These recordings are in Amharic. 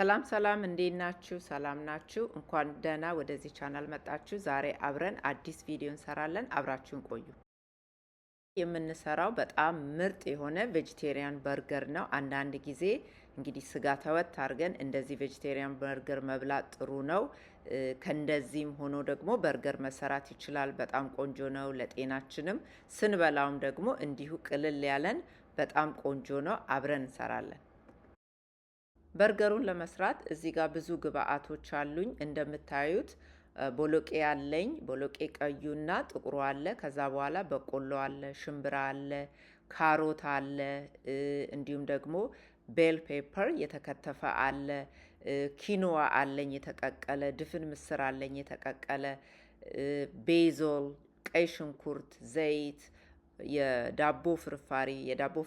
ሰላም ሰላም እንዴት ናችሁ? ሰላም ናችሁ? እንኳን ደህና ወደዚህ ቻናል መጣችሁ። ዛሬ አብረን አዲስ ቪዲዮ እንሰራለን። አብራችሁን ቆዩ። የምንሰራው በጣም ምርጥ የሆነ ቬጂቴሪያን በርገር ነው። አንዳንድ ጊዜ እንግዲህ ስጋ ተወት አድርገን እንደዚህ ቬጂቴሪያን በርገር መብላት ጥሩ ነው። ከእንደዚህም ሆኖ ደግሞ በርገር መሰራት ይችላል። በጣም ቆንጆ ነው ለጤናችንም። ስንበላውም ደግሞ እንዲሁ ቅልል ያለን በጣም ቆንጆ ነው። አብረን እንሰራለን። በርገሩን ለመስራት እዚህ ጋር ብዙ ግብአቶች አሉኝ። እንደምታዩት ቦሎቄ አለኝ። ቦሎቄ ቀዩና ጥቁሩ አለ። ከዛ በኋላ በቆሎ አለ፣ ሽምብራ አለ፣ ካሮት አለ፣ እንዲሁም ደግሞ ቤል ፔፐር የተከተፈ አለ፣ ኪኖዋ አለኝ የተቀቀለ፣ ድፍን ምስር አለኝ የተቀቀለ፣ ቤዞል፣ ቀይ ሽንኩርት፣ ዘይት፣ የዳቦ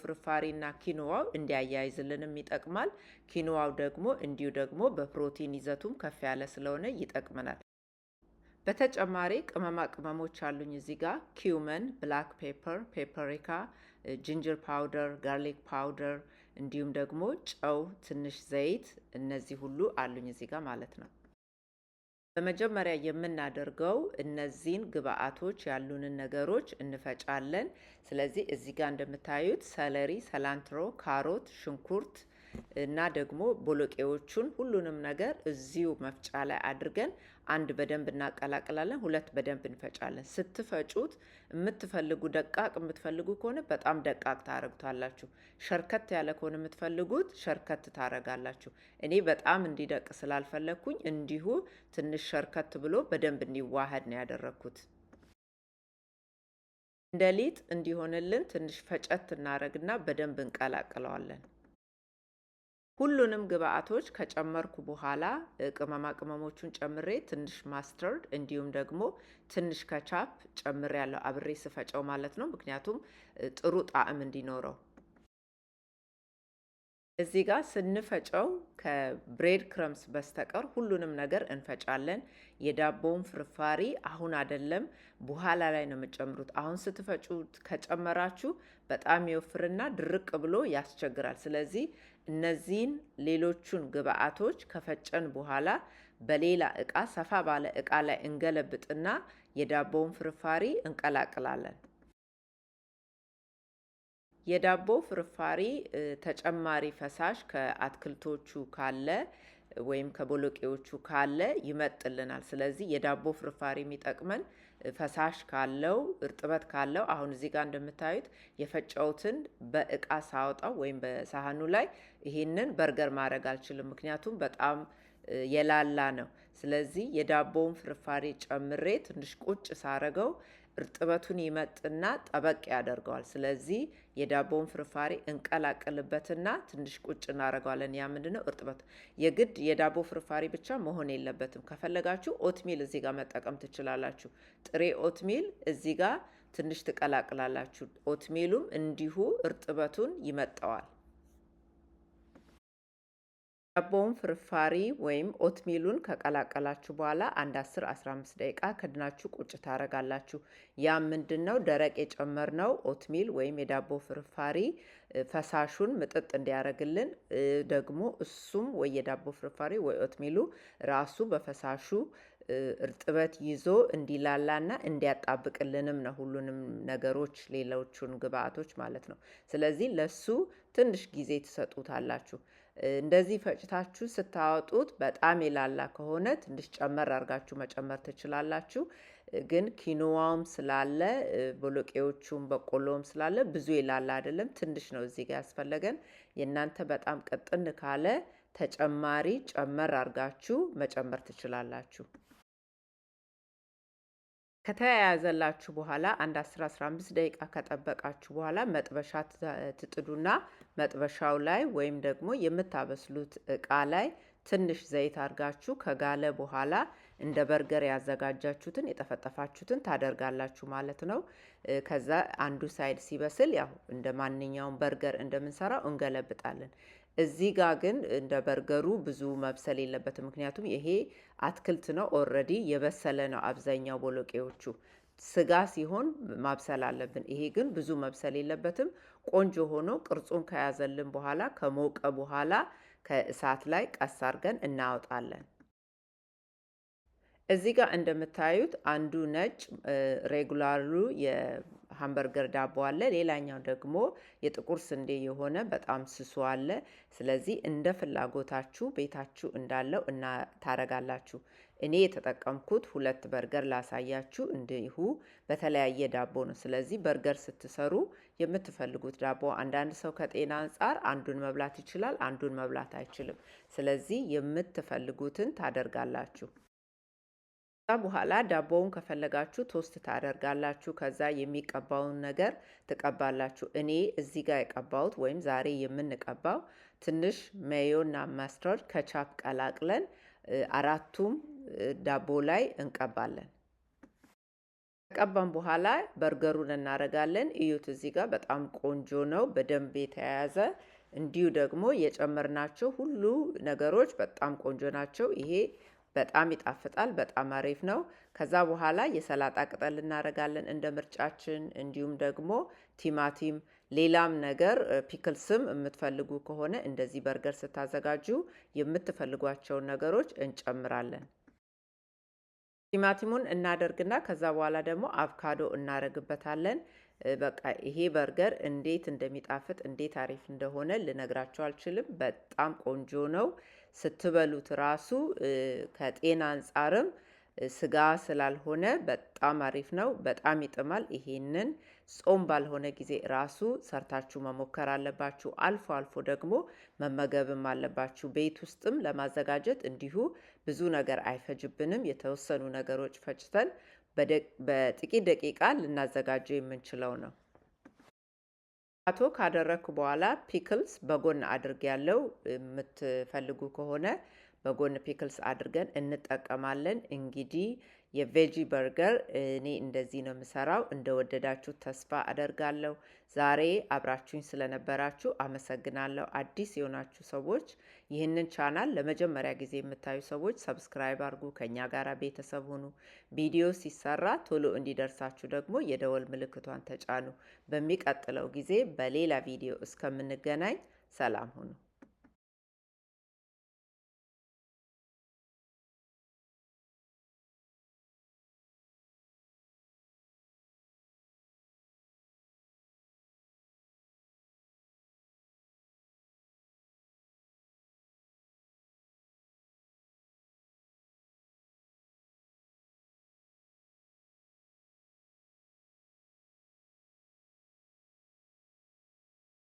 ፍርፋሪ እና ኪኖዋው እንዲያያይዝልንም ይጠቅማል። ኪኖዋው ደግሞ እንዲሁ ደግሞ በፕሮቲን ይዘቱም ከፍ ያለ ስለሆነ ይጠቅመናል። በተጨማሪ ቅመማ ቅመሞች አሉኝ እዚህ ጋር ኪውመን፣ ብላክ ፔፐር፣ ፔፐሪካ፣ ጂንጀር ፓውደር፣ ጋርሊክ ፓውደር እንዲሁም ደግሞ ጨው፣ ትንሽ ዘይት፣ እነዚህ ሁሉ አሉኝ እዚህ ጋር ማለት ነው። በመጀመሪያ የምናደርገው እነዚህን ግብአቶች ያሉንን ነገሮች እንፈጫለን። ስለዚህ እዚህ ጋር እንደምታዩት ሰለሪ፣ ሰላንትሮ፣ ካሮት፣ ሽንኩርት እና ደግሞ ቦሎቄዎቹን ሁሉንም ነገር እዚሁ መፍጫ ላይ አድርገን አንድ በደንብ እናቀላቅላለን፣ ሁለት በደንብ እንፈጫለን። ስትፈጩት የምትፈልጉ ደቃቅ የምትፈልጉ ከሆነ በጣም ደቃቅ ታረጉታላችሁ። ሸርከት ያለ ከሆነ የምትፈልጉት ሸርከት ታረጋላችሁ። እኔ በጣም እንዲደቅ ስላልፈለግኩኝ እንዲሁ ትንሽ ሸርከት ብሎ በደንብ እንዲዋሃድ ነው ያደረግኩት። እንደ ሊጥ እንዲሆንልን ትንሽ ፈጨት እናረግና በደንብ እንቀላቅለዋለን። ሁሉንም ግብአቶች ከጨመርኩ በኋላ ቅመማ ቅመሞቹን ጨምሬ ትንሽ ማስተርድ እንዲሁም ደግሞ ትንሽ ከቻፕ ጨምሬ ያለው አብሬ ስፈጨው ማለት ነው። ምክንያቱም ጥሩ ጣዕም እንዲኖረው። እዚህ ጋር ስንፈጨው ከብሬድ ክረምስ በስተቀር ሁሉንም ነገር እንፈጫለን። የዳቦውን ፍርፋሪ አሁን አይደለም በኋላ ላይ ነው የምጨምሩት። አሁን ስትፈጩት ከጨመራችሁ በጣም ይወፍርና ድርቅ ብሎ ያስቸግራል። ስለዚህ እነዚህን ሌሎቹን ግብአቶች ከፈጨን በኋላ በሌላ እቃ ሰፋ ባለ እቃ ላይ እንገለብጥና የዳቦውን ፍርፋሪ እንቀላቅላለን። የዳቦ ፍርፋሪ ተጨማሪ ፈሳሽ ከአትክልቶቹ ካለ ወይም ከቦሎቄዎቹ ካለ ይመጥልናል። ስለዚህ የዳቦ ፍርፋሪ የሚጠቅመን ፈሳሽ ካለው እርጥበት ካለው አሁን እዚህ ጋር እንደምታዩት የፈጨውትን በእቃ ሳወጣው ወይም በሳህኑ ላይ ይሄንን በርገር ማድረግ አልችልም፣ ምክንያቱም በጣም የላላ ነው። ስለዚህ የዳቦውን ፍርፋሪ ጨምሬ ትንሽ ቁጭ ሳረገው እርጥበቱን ይመጥና ጠበቅ ያደርገዋል። ስለዚህ የዳቦውን ፍርፋሪ እንቀላቅልበትና ትንሽ ቁጭ እናደርገዋለን። ያ ምንድነው እርጥበት። የግድ የዳቦ ፍርፋሪ ብቻ መሆን የለበትም። ከፈለጋችሁ ኦትሚል እዚህ ጋር መጠቀም ትችላላችሁ። ጥሬ ኦትሚል እዚህ ጋር ትንሽ ትቀላቅላላችሁ። ኦትሚሉም እንዲሁ እርጥበቱን ይመጠዋል። ዳቦውን ፍርፋሪ ወይም ኦትሚሉን ከቀላቀላችሁ በኋላ አንድ 10-15 ደቂቃ ከድናችሁ ቁጭ ታረጋላችሁ። ያ ምንድነው ደረቅ የጨመርነው ኦትሚል ወይም የዳቦ ፍርፋሪ ፈሳሹን ምጥጥ እንዲያረግልን ደግሞ እሱም ወይ የዳቦ ፍርፋሪ ወይ ኦትሚሉ ራሱ በፈሳሹ እርጥበት ይዞ እንዲላላና እንዲያጣብቅልንም ነው ሁሉንም ነገሮች ሌሎቹን ግብአቶች ማለት ነው። ስለዚህ ለሱ ትንሽ ጊዜ ትሰጡታላችሁ። እንደዚህ ፈጭታችሁ ስታወጡት በጣም የላላ ከሆነ ትንሽ ጨመር አድርጋችሁ መጨመር ትችላላችሁ። ግን ኪኖዋውም ስላለ ቦሎቄዎቹም በቆሎም ስላለ ብዙ የላላ አይደለም፣ ትንሽ ነው እዚህ ጋር ያስፈለገን። የእናንተ በጣም ቅጥን ካለ ተጨማሪ ጨመር አድርጋችሁ መጨመር ትችላላችሁ። ከተያያዘላችሁ በኋላ አንድ 10-15 ደቂቃ ከጠበቃችሁ በኋላ መጥበሻ ትጥዱና መጥበሻው ላይ ወይም ደግሞ የምታበስሉት እቃ ላይ ትንሽ ዘይት አድርጋችሁ ከጋለ በኋላ እንደ በርገር ያዘጋጃችሁትን የጠፈጠፋችሁትን ታደርጋላችሁ ማለት ነው። ከዛ አንዱ ሳይድ ሲበስል ያው እንደ ማንኛውም በርገር እንደምንሰራው እንገለብጣለን። እዚህ ጋር ግን እንደ በርገሩ ብዙ መብሰል የለበትም፣ ምክንያቱም ይሄ አትክልት ነው፣ ኦልሬዲ የበሰለ ነው አብዛኛው ቦሎቄዎቹ። ስጋ ሲሆን ማብሰል አለብን። ይሄ ግን ብዙ መብሰል የለበትም። ቆንጆ ሆኖ ቅርጹን ከያዘልን በኋላ ከሞቀ በኋላ ከእሳት ላይ ቀስ አድርገን እናወጣለን። እዚህ ጋር እንደምታዩት አንዱ ነጭ ሬጉላሩ የሃምበርገር ዳቦ አለ። ሌላኛው ደግሞ የጥቁር ስንዴ የሆነ በጣም ስሱ አለ። ስለዚህ እንደ ፍላጎታችሁ ቤታችሁ እንዳለው ታረጋላችሁ። እኔ የተጠቀምኩት 2 በርገር ላሳያችሁ፣ እንዲሁ በተለያየ ዳቦ ነው። ስለዚህ በርገር ስትሰሩ የምትፈልጉት ዳቦ፣ አንዳንድ ሰው ከጤና አንጻር አንዱን መብላት ይችላል፣ አንዱን መብላት አይችልም። ስለዚህ የምትፈልጉትን ታደርጋላችሁ። ከዛ በኋላ ዳቦውን ከፈለጋችሁ ቶስት ታደርጋላችሁ። ከዛ የሚቀባውን ነገር ትቀባላችሁ። እኔ እዚህ ጋር የቀባሁት ወይም ዛሬ የምንቀባው ትንሽ ሜዮና ማስተርድ ከቻፕ ቀላቅለን አራቱም ዳቦ ላይ እንቀባለን። ከቀባን በኋላ በርገሩን እናደርጋለን። እዩት፣ እዚህ ጋር በጣም ቆንጆ ነው፣ በደንብ የተያያዘ እንዲሁ ደግሞ የጨመርናቸው ሁሉ ነገሮች በጣም ቆንጆ ናቸው። ይሄ በጣም ይጣፍጣል፣ በጣም አሪፍ ነው። ከዛ በኋላ የሰላጣ ቅጠል እናደርጋለን እንደ ምርጫችን። እንዲሁም ደግሞ ቲማቲም፣ ሌላም ነገር ፒክልስም የምትፈልጉ ከሆነ እንደዚህ በርገር ስታዘጋጁ የምትፈልጓቸውን ነገሮች እንጨምራለን። ቲማቲሙን እናደርግና ከዛ በኋላ ደግሞ አቮካዶ እናደርግበታለን። በቃ ይሄ በርገር እንዴት እንደሚጣፍጥ እንዴት አሪፍ እንደሆነ ልነግራችሁ አልችልም። በጣም ቆንጆ ነው። ስትበሉት ራሱ ከጤና አንጻርም ስጋ ስላልሆነ በጣም አሪፍ ነው። በጣም ይጥማል። ይሄንን ጾም ባልሆነ ጊዜ ራሱ ሰርታችሁ መሞከር አለባችሁ። አልፎ አልፎ ደግሞ መመገብም አለባችሁ። ቤት ውስጥም ለማዘጋጀት እንዲሁ ብዙ ነገር አይፈጅብንም። የተወሰኑ ነገሮች ፈጭተን በጥቂት ደቂቃ ልናዘጋጀው የምንችለው ነው። አቶ ካደረግኩ በኋላ ፒክልስ በጎን አድርግ ያለው የምትፈልጉ ከሆነ በጎን ፒክልስ አድርገን እንጠቀማለን። እንግዲህ የቬጂ በርገር እኔ እንደዚህ ነው የምሰራው። እንደወደዳችሁ ተስፋ አደርጋለሁ። ዛሬ አብራችሁኝ ስለነበራችሁ አመሰግናለሁ። አዲስ የሆናችሁ ሰዎች ይህንን ቻናል ለመጀመሪያ ጊዜ የምታዩ ሰዎች ሰብስክራይብ አድርጉ፣ ከኛ ጋር ቤተሰብ ሁኑ። ቪዲዮ ሲሰራ ቶሎ እንዲደርሳችሁ ደግሞ የደወል ምልክቷን ተጫኑ። በሚቀጥለው ጊዜ በሌላ ቪዲዮ እስከምንገናኝ ሰላም ሁኑ።